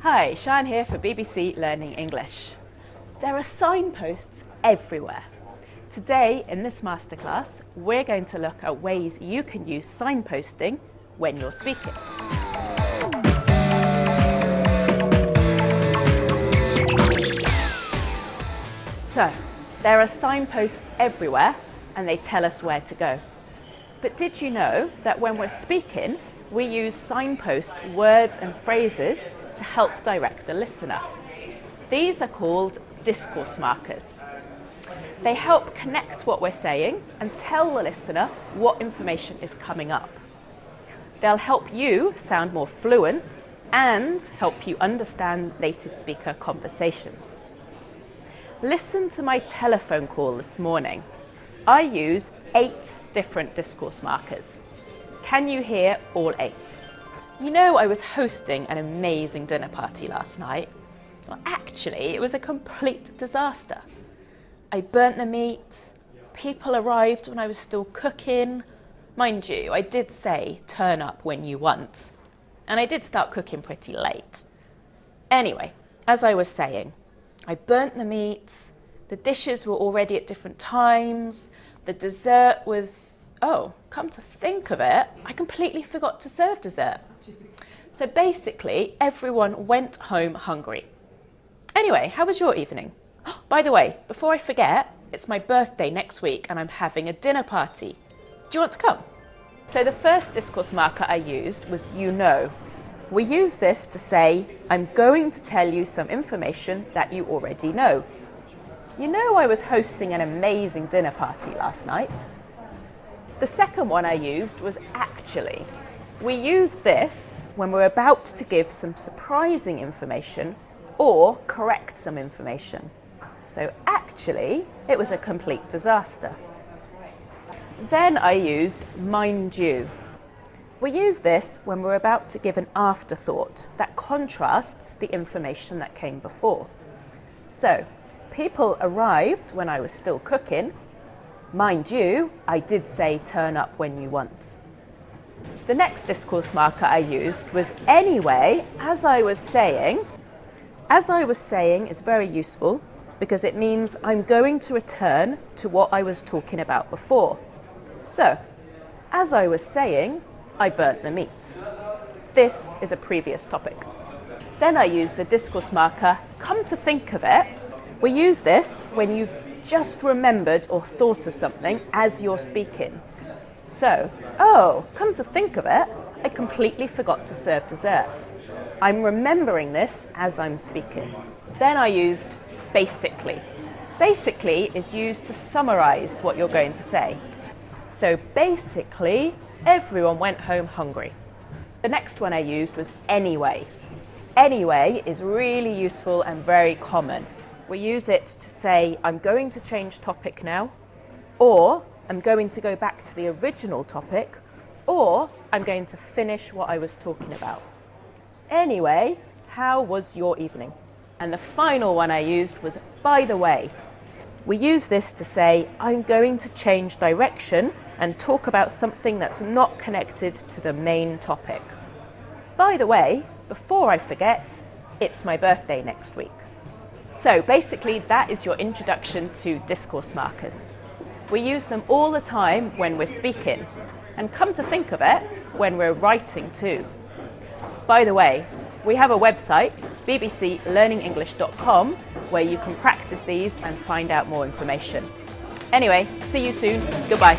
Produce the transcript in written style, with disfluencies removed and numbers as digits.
Hi, Sian here for BBC Learning English. There are signposts everywhere. Today in this masterclass, we're going to look at ways you can use signposting when you're speaking. So, there are signposts everywhere and they tell us where to go. But did you know that when we're speaking, we use signpost words and phrases to help direct the listener? These are called discourse markers. They help connect what we're saying and tell the listener what information is coming up. They'll help you sound more fluent and help you understand native speaker conversations. Listen to my telephone call this morning. I use 8 different discourse markers. Can you hear all 8? You know, I was hosting an amazing dinner party last night. Well, actually, it was a complete disaster. I burnt the meat, people arrived when I was still cooking. Mind you, I did say turn up when you want, and I did start cooking pretty late. Anyway, as I was saying, I burnt the meat, the dishes were already at different times, the dessert was, oh, come to think of it, I completely forgot to serve dessert. So basically, everyone went home hungry. Anyway, how was your evening? By the way, before I forget, it's my birthday next week and I'm having a dinner party. Do you want to come? So the first discourse marker I used was you know. We use this to say, I'm going to tell you some information that you already know. You know, I was hosting an amazing dinner party last night. The second one I used was actually. We use this when we're about to give some surprising information or correct some information. So actually, it was a complete disaster. Then I used mind you. We use this when we're about to give an afterthought that contrasts the information that came before. So, people arrived when I was still cooking. Mind you, I did say turn up when you want. The next discourse marker I used was anyway, as I was saying. As I was saying is very useful because it means I'm going to return to what I was talking about before. So, as I was saying, I burnt the meat. This is a previous topic. Then I use the discourse marker, come to think of it. We use this when you've just remembered or thought of something as you're speaking. So, oh, come to think of it, I completely forgot to serve dessert. I'm remembering this as I'm speaking. Then I used basically. Basically is used to summarize what you're going to say. So basically, everyone went home hungry. The next one I used was anyway. Anyway is really useful and very common. We use it to say, I'm going to change topic now, or I'm going to go back to the original topic, or I'm going to finish what I was talking about. Anyway, how was your evening? And the final one I used was by the way. We use this to say, I'm going to change direction and talk about something that's not connected to the main topic. By the way, before I forget, it's my birthday next week. So basically, that is your introduction to discourse markers. We use them all the time when we're speaking, and come to think of it, when we're writing too. By the way, we have a website, bbclearningenglish.com, where you can practice these and find out more information. Anyway, see you soon. Goodbye.